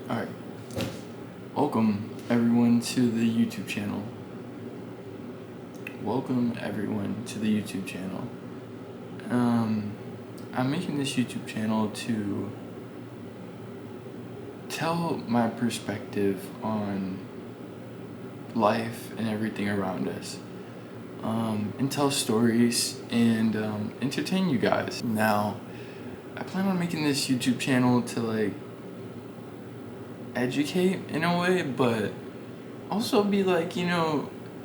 Alright, welcome everyone to the YouTube channel. Welcome everyone to the YouTube channel. I'm making this YouTube channel to tell my perspective on life and everything around us. And tell stories and entertain you guys. Now, I plan on making this YouTube channel to educate in a way, but also be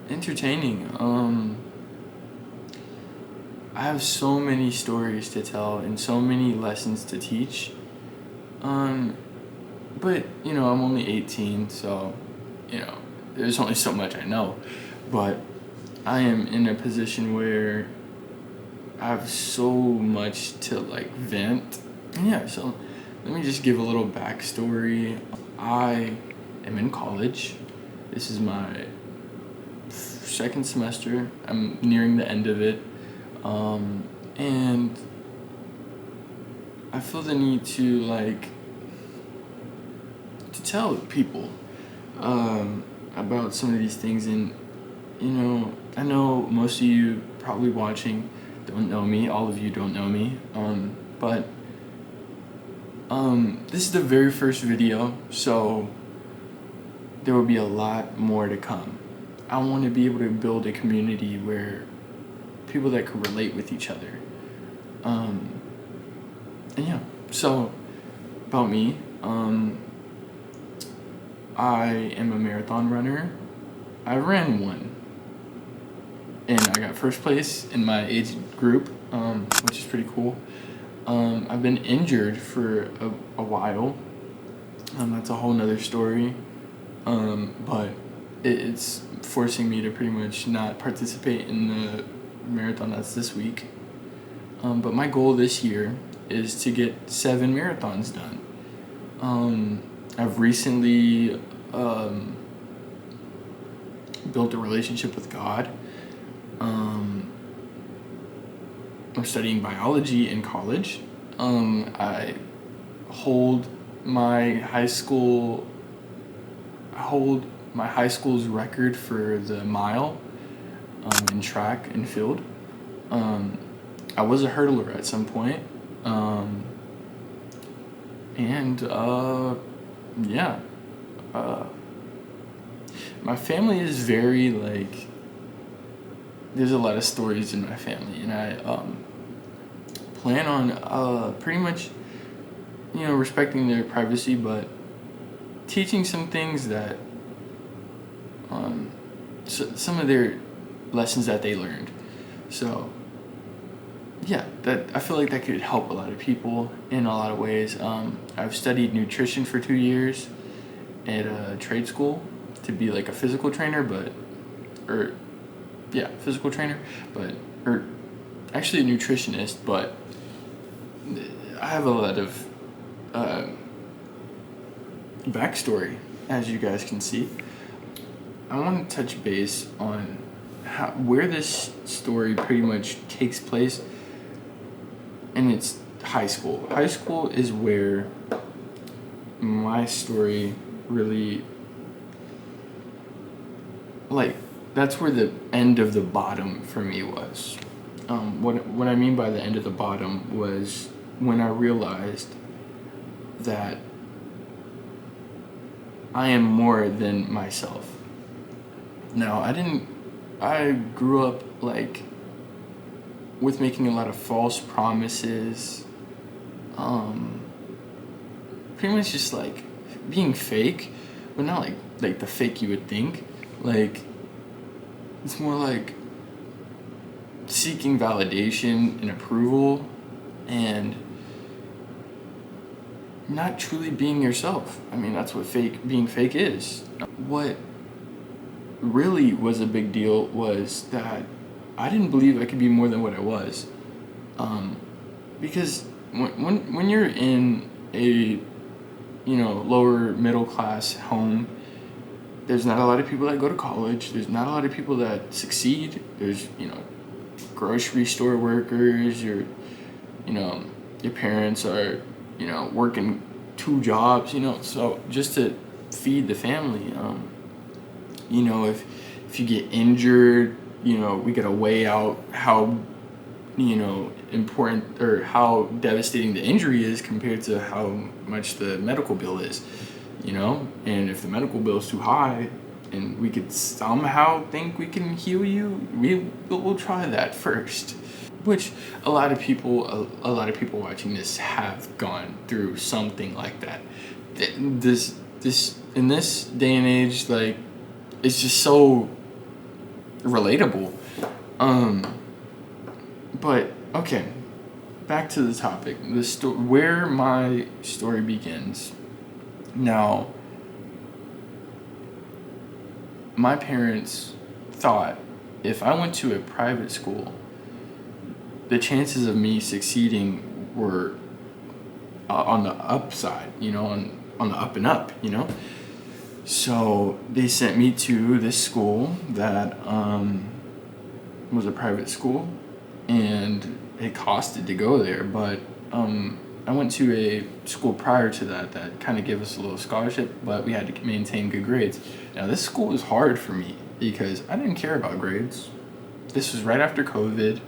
entertaining. I have so many stories to tell and so many lessons to teach. But I'm only 18, so there's only so much I know. But I am in a position where I have so much to vent. And yeah, so let me just give a little backstory. I am in college. This is my second semester. I'm nearing the end of it. And I feel the need to tell people about some of these things. And I know most of you probably watching don't know me. All of you don't know me. But this is the very first video, so there will be a lot more to come. I want to be able to build a community where people that can relate with each other. And yeah, so about me, I am a marathon runner. I ran one, and I got first place in my age group, which is pretty cool. I've been injured for a while. That's a whole nother story. But it's forcing me to pretty much not participate in the marathon that's this week. But my goal this year is to get 7 marathons done. I've recently built a relationship with God. I'm studying biology in college. I hold my high school's record for the mile in track and field. I was a hurdler at some point. My family is very there's a lot of stories in my family, and I plan on pretty much respecting their privacy, but teaching some things that some of their lessons that they learned. So yeah, that I feel like that could help a lot of people in a lot of ways. I've studied nutrition for 2 years at a trade school to be a physical trainer, physical trainer, or actually a nutritionist, but I have a lot of backstory, as you guys can see. I want to touch base on where this story pretty much takes place, and it's high school. High school is where my story really, that's where the end of the bottom for me was. What I mean by the end of the bottom was when I realized that I am more than myself. Now, I grew up with making a lot of false promises, pretty much just being fake, but not like the fake you would think. It's more seeking validation and approval, and not truly being yourself. I mean, that's what being fake is. What really was a big deal was that I didn't believe I could be more than what I was. Because when you're in a lower middle class home, there's not a lot of people that go to college. There's not a lot of people that succeed. There's grocery store workers. Your parents are working 2 jobs, you know, so just to feed the family. You know, if you get injured, you know, we gotta weigh out how, you know, important or how devastating the injury is compared to how much the medical bill is, you know. And if the medical bill is too high and we could somehow think we can heal you, we'll try that first. Which a lot of people watching this have gone through something like that. This in this day and age, like, it's just so relatable. But okay, back to the topic. Where my story begins. Now, my parents thought if I went to a private school, the chances of me succeeding were on the upside, you know, on the up and up, you know. So they sent me to this school that was a private school, and it costed to go there. But I went to a school prior to that kind of gave us a little scholarship, but we had to maintain good grades. Now this school was hard for me because I didn't care about grades. This was right after COVID.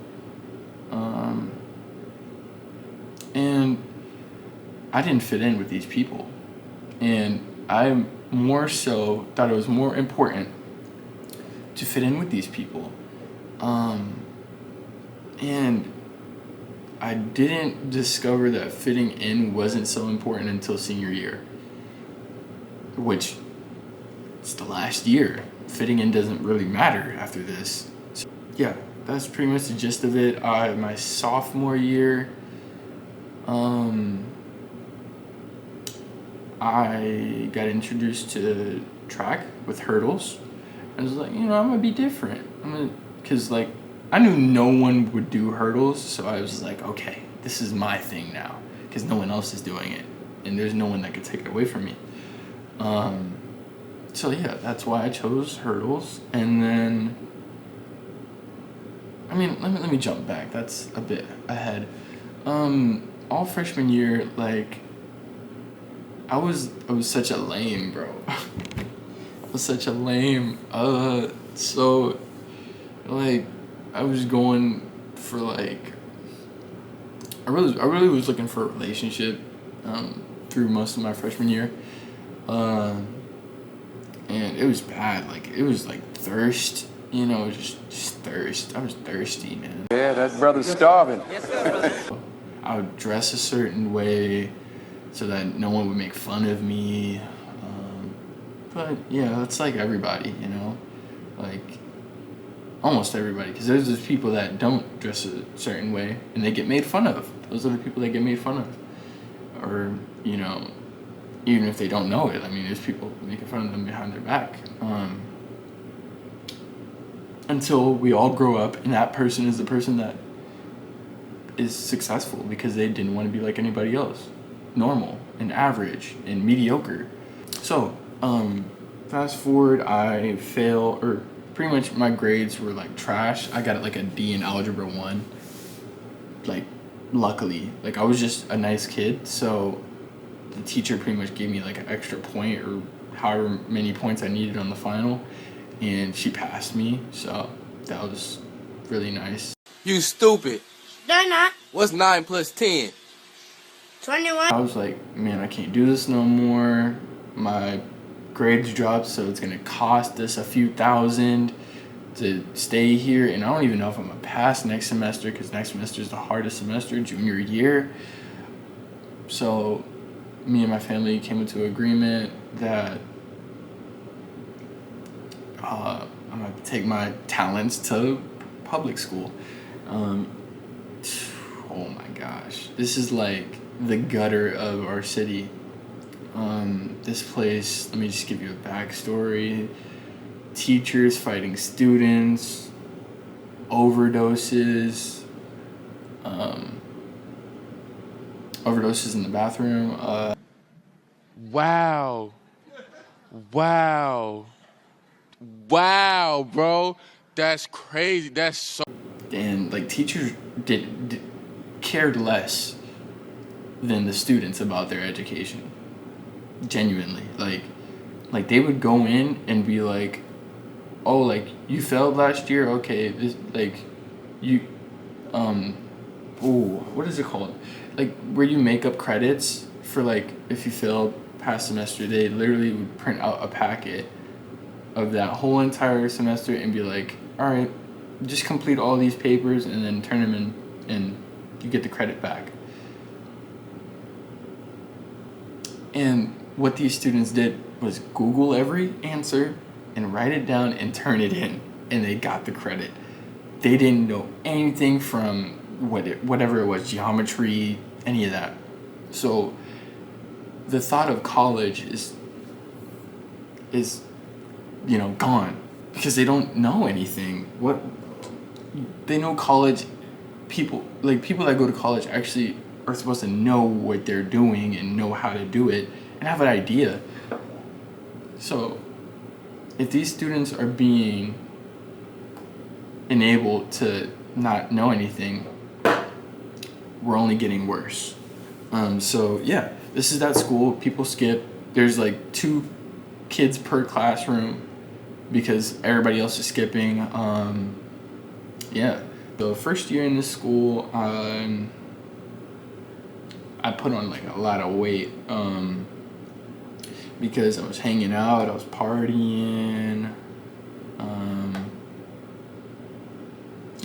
And I didn't fit in with these people. And I more so thought it was more important to fit in with these people. And I didn't discover that fitting in wasn't so important until senior year, which it's the last year. Fitting in doesn't really matter after this. So, yeah, that's pretty much the gist of it. My sophomore year, I got introduced to track with hurdles. I was like, you know, I'm gonna be different. Cause like I knew no one would do hurdles, so I was like, okay, this is my thing now, cause no one else is doing it, and there's no one that could take it away from me. So yeah, that's why I chose hurdles, and then, I mean, let me jump back. That's a bit ahead. All freshman year, like, I was such a lame, bro. I was such a lame. So, like, I was going for like, I really was looking for a relationship, through most of my freshman year, and it was bad. Like, it was like thirst, you know, just thirst. I was thirsty, man. Yeah, that brother's starving. I would dress a certain way so that no one would make fun of me. But yeah, that's like everybody, you know, like almost everybody, because there's just people that don't dress a certain way and they get made fun of. Those are the people that get made fun of, or, you know, even if they don't know it. I mean, there's people making fun of them behind their back. Until we all grow up and that person is the person that is successful because they didn't want to be like anybody else, normal and average and mediocre. So fast forward, I fail, or pretty much my grades were like trash. I got like a D in algebra 1. Like, luckily, like, I was just a nice kid, so the teacher pretty much gave me like an extra point or however many points I needed on the final, and she passed me, so that was really nice. You stupid. They're not. What's 9 plus 10? 21. I was like, man, I can't do this no more. My grades dropped, so it's gonna cost us a few thousand to stay here, and I don't even know if I'm gonna pass next semester, because next semester is the hardest semester, junior year. So me and my family came into agreement that I'm gonna take my talents to public school. Oh my gosh, this is like the gutter of our city. This place, let me just give you a backstory. Teachers fighting students, overdoses, overdoses in the bathroom. Wow, bro. That's crazy. That's so. And like teachers cared less than the students about their education. Genuinely, like they would go in and be like, oh, like, you failed last year, okay, this, like, you oh, what is it called, like, where you make up credits for, like, if you failed past semester. They literally would print out a packet of that whole entire semester and be like, all right, just complete all these papers and then turn them in and you get the credit back. And what these students did was Google every answer and write it down and turn it in, and they got the credit. They didn't know anything from whatever it was, geometry, any of that. So the thought of college is gone, because they don't know anything. What they know, college people that go to college actually are supposed to know what they're doing and know how to do it and have an idea. So if these students are being enabled to not know anything, we're only getting worse. So yeah, this is that school. People skip. There's like 2 kids per classroom because everybody else is skipping. Yeah. The first year in this school, I put on like a lot of weight because I was hanging out, I was partying.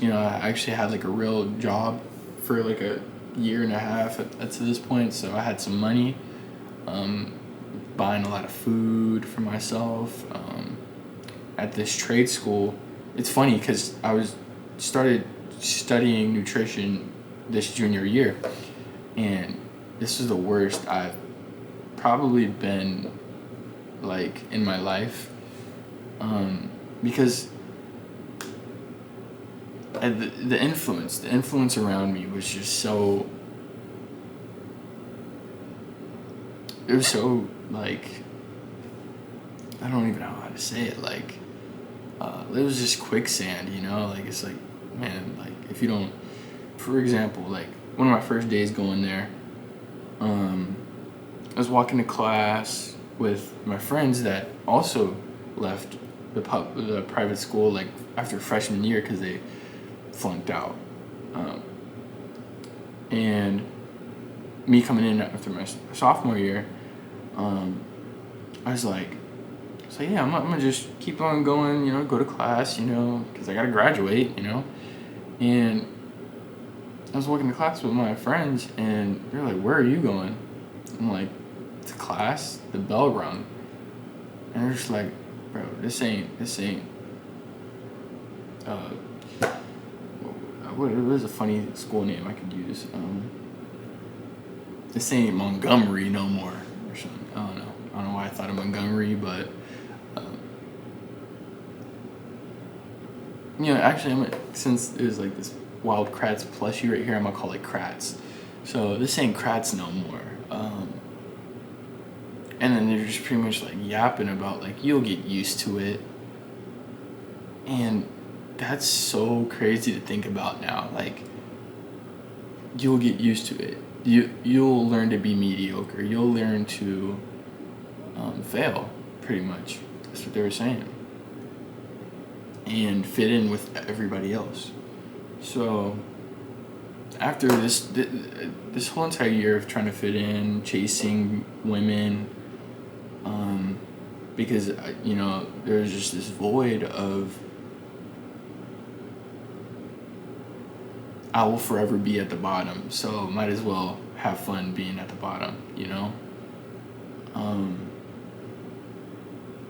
I actually had like a real job for like a year and a half to this point, so I had some money, buying a lot of food for myself. At this trade school, it's funny because I started studying nutrition this junior year, and this is the worst I've probably been like in my life, because the influence around me was just so, it was so like, I don't even know how to say it, like it was just quicksand, like, it's like, man, like, if you don't, for example, like one of my first days going there, I was walking to class with my friends that also left the private school like after freshman year because they flunked out, and me coming in after my sophomore year, I was like, yeah, I'm gonna just keep on going, go to class, because I gotta graduate, and I was walking to class with my friends, and they're like, where are you going? I'm like, to class. The bell rung, and they're just like, bro, this ain't. What is a funny school name I could use? This ain't Montgomery no more, or something. I don't know why I thought of Montgomery, but actually, since there's like this Wild Kratz plushie right here, I'm gonna call it Kratz. So this ain't Kratz no more. And then they're just pretty much like yapping about like, you'll get used to it. And that's so crazy to think about now. Like, you'll get used to it. You'll learn to be mediocre. You'll learn to fail, pretty much. That's what they were saying. And fit in with everybody else. So after this whole entire year of trying to fit in, chasing women, because there's just this void of, I will forever be at the bottom, so might as well have fun being at the bottom,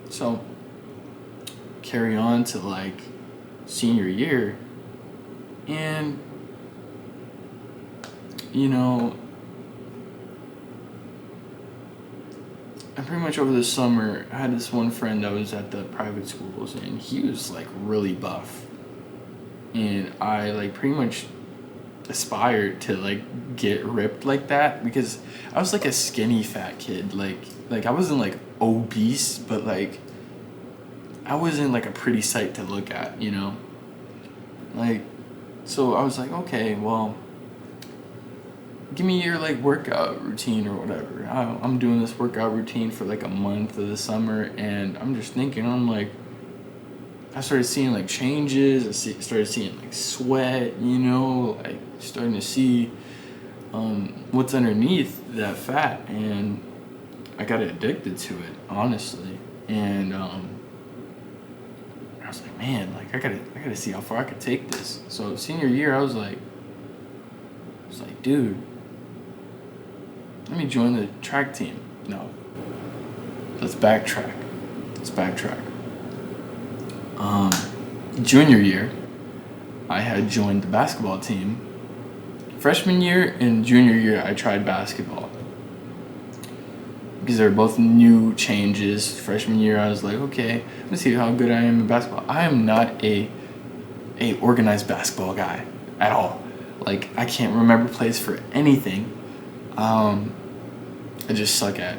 so carry on to like senior year, and and pretty much over the summer, I had this one friend that was at the private schools, and he was like really buff, and I like pretty much aspired to like get ripped like that, because I was like a skinny fat kid, like I wasn't like obese, but like I wasn't like a pretty sight to look at, like, so I was like, okay, well, give me your like workout routine or whatever. I'm doing this workout routine for like a month of the summer, and I'm just thinking, I'm like, I started seeing like changes. Started seeing like sweat, like starting to see what's underneath that fat, and I got addicted to it, honestly. And I was like, man, like I gotta see how far I could take this. So senior year, I was like, dude, let me join the track team. No, let's backtrack. Junior year, I had joined the basketball team. Freshman year and junior year, I tried basketball because they were both new changes. Freshman year, I was like, okay, let's see how good I am in basketball. I am not a organized basketball guy at all. Like, I can't remember plays for anything. I just suck at,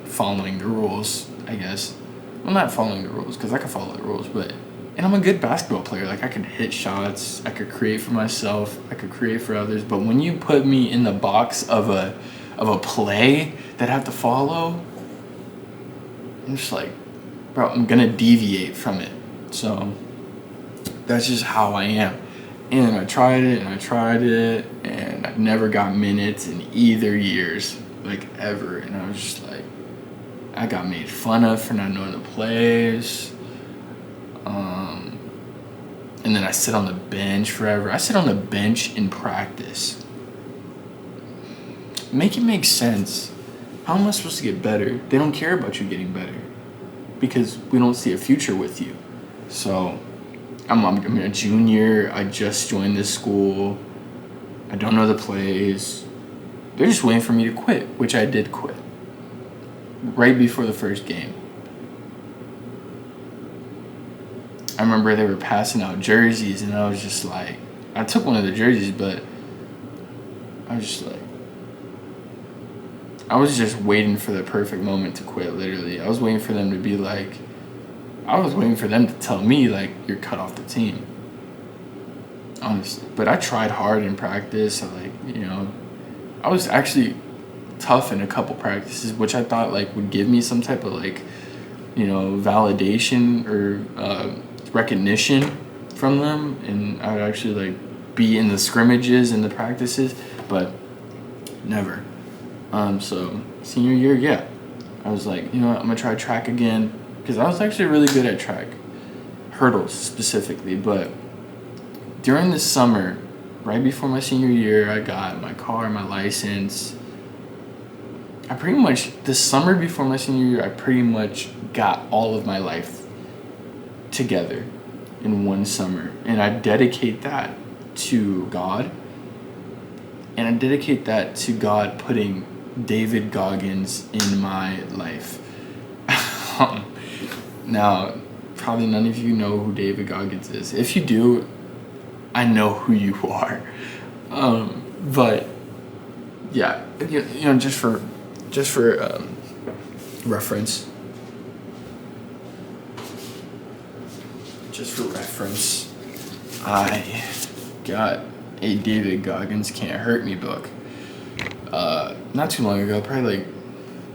following the rules, I guess. Well, not following the rules, because I can follow the rules, and I'm a good basketball player. Like, I can hit shots, I could create for myself, I could create for others, but when you put me in the box of a play that I have to follow, I'm just like, bro, I'm gonna deviate from it. So that's just how I am. And I tried it, and I never got minutes in either years, like, ever. And I was just like, I got made fun of for not knowing the plays. And then I sit on the bench forever. I sit on the bench in practice. Make it make sense. How am I supposed to get better? They don't care about you getting better because we don't see a future with you. So I'm a junior. I just joined this school. I don't know the plays. They're just waiting for me to quit, which I did quit right before the first game. I remember they were passing out jerseys, and I was just like, I took one of the jerseys, but I was just like, I was just waiting for the perfect moment to quit, literally. I was waiting for them to be like, I was waiting for them to tell me, like, you're cut off the team. Honestly. But I tried hard in practice. I was actually tough in a couple practices, which I thought, like, would give me some type of, like, validation or recognition from them. And I would actually, like, be in the scrimmages and the practices, but never. So senior year, yeah. I was like, I'm going to try track again. Because I was actually really good at track, hurdles specifically. But during the summer, right before my senior year, I got my car, my license. The summer before my senior year, I pretty much got all of my life together in one summer. And I dedicate that to God. And I dedicate that to God putting David Goggins in my life. Now, probably none of you know who David Goggins is. If you do, I know who you are. But yeah, just for reference. I got a David Goggins Can't Hurt Me book. Not too long ago, probably like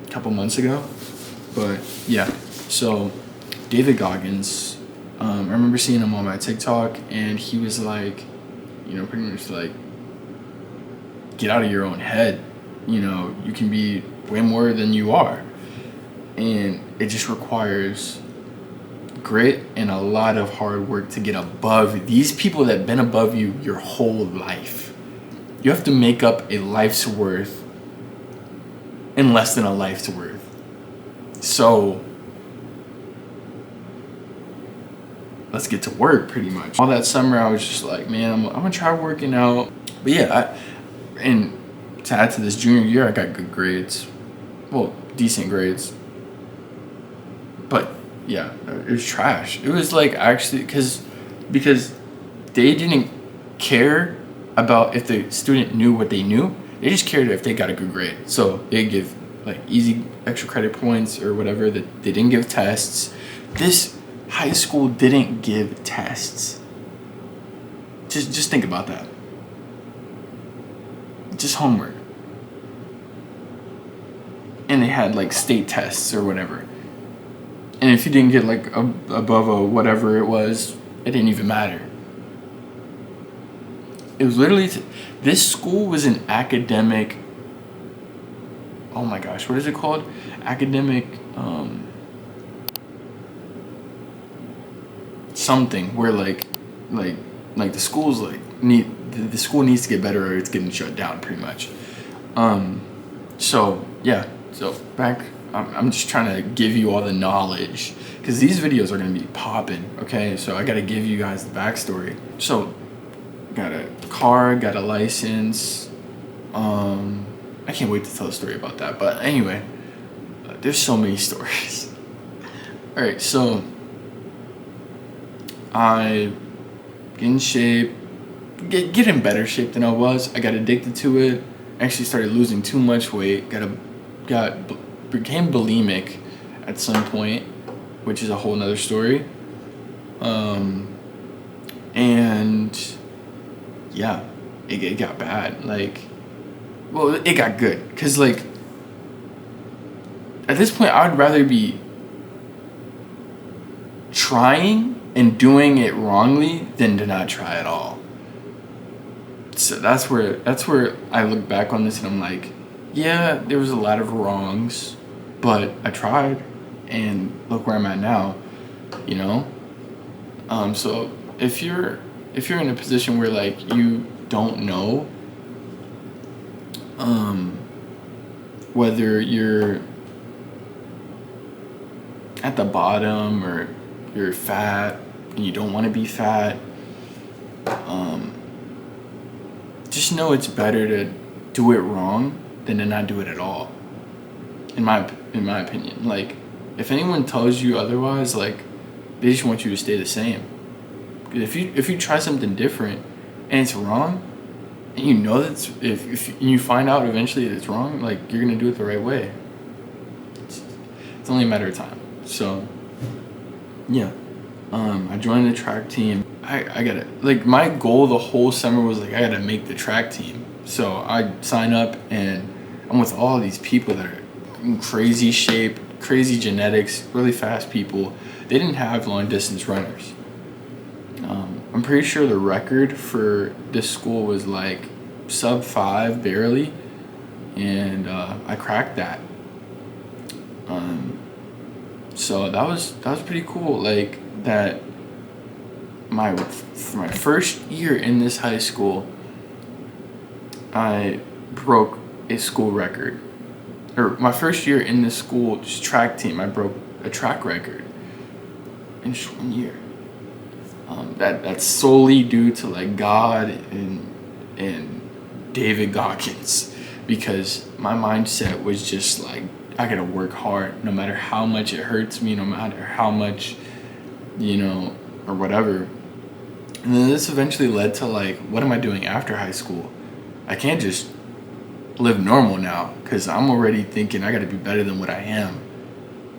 a couple months ago. But yeah, so David Goggins, I remember seeing him on my TikTok, and he was like, pretty much like, get out of your own head. You can be way more than you are. And it just requires grit and a lot of hard work to get above these people that have been above you your whole life. You have to make up a life's worth in less than a life's worth. So let's get to work, pretty much. All that summer, I was just like, man, I'm gonna try working out. But yeah, and to add to this, junior year, I got good grades. Well, decent grades. But yeah, it was trash. It was like, actually, because they didn't care about if the student knew what they knew. They just cared if they got a good grade. So they give like easy extra credit points or whatever. That they didn't give tests. This high school didn't give tests. Just think about that. just homework. And they had like state tests or whatever. And if you didn't get like above a whatever it was, it didn't even matter. It was literally, this school was an academic, oh my gosh, what is it called? Academic, something where like the school's like, the school needs to get better or it's getting shut down pretty much. So yeah, so back, I'm just trying to give you all the knowledge because these videos are going to be popping, okay? So I got to give you guys the backstory. So got a car, got a license. I can't wait to tell a story about that. But anyway, there's so many stories. All right, so I get in shape, get in better shape than I was. I got addicted to it. Actually started losing too much weight. Became bulimic at some point, which is a whole nother story. And yeah, it got bad. Like, well, it got good because like at this point I would rather be trying and doing it wrongly than to not try at all. So that's where I look back on this and I'm like, yeah, there was a lot of wrongs, but I tried, and look where I'm at now, you know? So if you're in a position where like you don't know whether you're at the bottom or you're fat and you don't want to be fat, just know it's better to do it wrong than to not do it at all. In my opinion, like if anyone tells you otherwise, like they just want you to stay the same. If you try something different and it's wrong, and you know that if you find out eventually that it's wrong, like you're gonna do it the right way. It's only a matter of time. So yeah, I joined the track team. I gotta, like, my goal the whole summer was like I gotta make the track team. So I sign up and I'm with all these people that are in crazy shape, crazy genetics, really fast people. They didn't have long distance runners. I'm pretty sure the record for this school was like sub 5 barely, and I cracked that. So that was pretty cool. Like that, my first year in this high school, I broke a school record. Or my first year in this school just track team, I broke a track record in just 1 year. That's solely due to like God and David Goggins, because my mindset was just like I gotta work hard no matter how much it hurts me, no matter how much, you know, or whatever. And then this eventually led to like, what am I doing after high school? I can't just live normal now because I'm already thinking I gotta be better than what I am.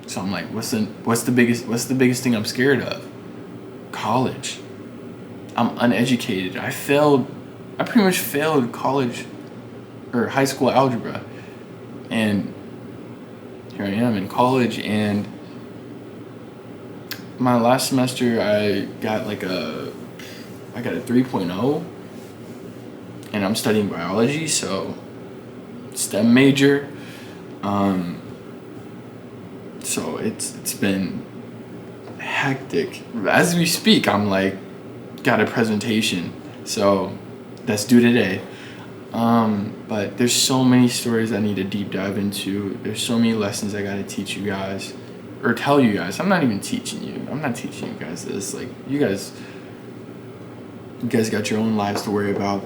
So I'm like, what's the biggest thing I'm scared of? College. I'm uneducated. I pretty much failed college or high school algebra, and here I am in college. And my last semester I got a 3.0, and I'm studying biology, so STEM major. So it's been hectic. As we speak, I'm like got a presentation, so that's due today. But there's so many stories I need to deep dive into. There's so many lessons I gotta teach you guys, or tell you guys. I'm not even teaching you. I'm not teaching you guys this. Like you guys got your own lives to worry about.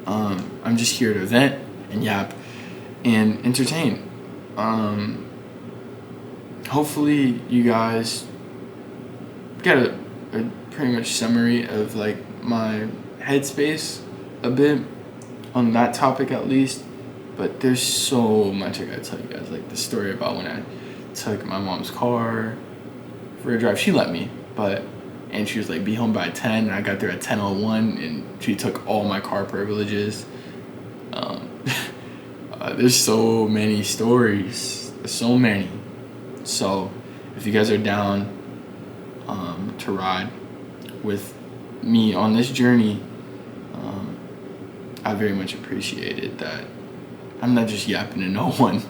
I'm just here to vent and yap and entertain. Hopefully you guys get a pretty much summary of like my headspace a bit on that topic at least. But there's so much I gotta tell you guys, like the story about when I took my mom's car for a drive. She let me, and she was like, be home by 10, and I got there at 10:01, and she took all my car privileges. There's so many stories. There's so many. So if you guys are down to ride with me on this journey, I very much appreciate it that I'm not just yapping to no one.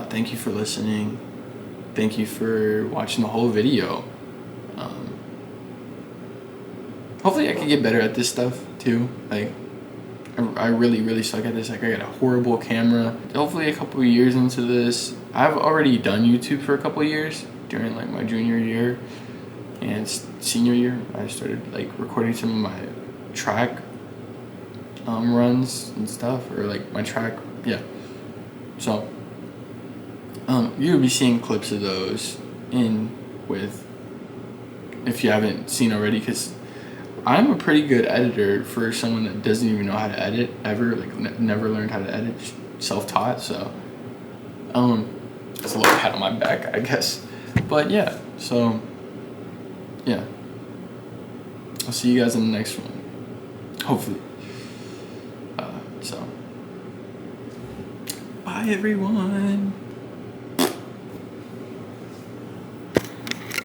Thank you for listening. Thank you for watching the whole video. Hopefully I can get better at this stuff too. Like, I really suck at this. Like, I got a horrible camera. Hopefully a couple of years into this, I've already done YouTube for a couple of years during like my junior year and senior year. I started like recording some of my track runs and stuff, or like my track, yeah. So you'll be seeing clips of those if you haven't seen already, because I'm a pretty good editor for someone that doesn't even know how to edit ever, like never learned how to edit, just self-taught. So it's a little pat on my back, I guess. But yeah, so yeah, I'll see you guys in the next one, hopefully. So bye everyone.